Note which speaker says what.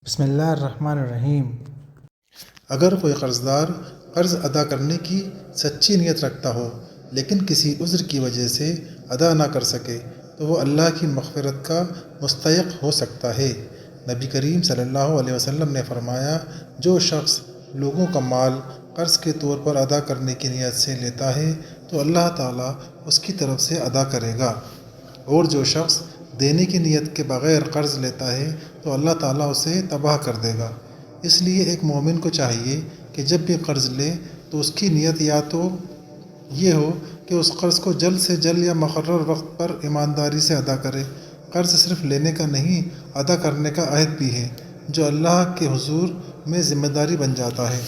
Speaker 1: بسم اللہ الرحمن الرحیم۔
Speaker 2: اگر کوئی قرض دار قرض ادا کرنے کی سچی نیت رکھتا ہو لیکن کسی عذر کی وجہ سے ادا نہ کر سکے تو وہ اللہ کی مغفرت کا مستحق ہو سکتا ہے۔ نبی کریم صلی اللہ علیہ وسلم نے فرمایا، جو شخص لوگوں کا مال قرض کے طور پر ادا کرنے کی نیت سے لیتا ہے تو اللہ تعالیٰ اس کی طرف سے ادا کرے گا، اور جو شخص دینے کی نیت کے بغیر قرض لیتا ہے تو اللہ تعالیٰ اسے تباہ کر دے گا۔ اس لیے ایک مومن کو چاہیے کہ جب بھی قرض لے تو اس کی نیت یا تو یہ ہو کہ اس قرض کو جلد سے جلد یا مقرر وقت پر ایمانداری سے ادا کرے۔ قرض صرف لینے کا نہیں، ادا کرنے کا عہد بھی ہے، جو اللہ کے حضور میں ذمہ داری بن جاتا ہے۔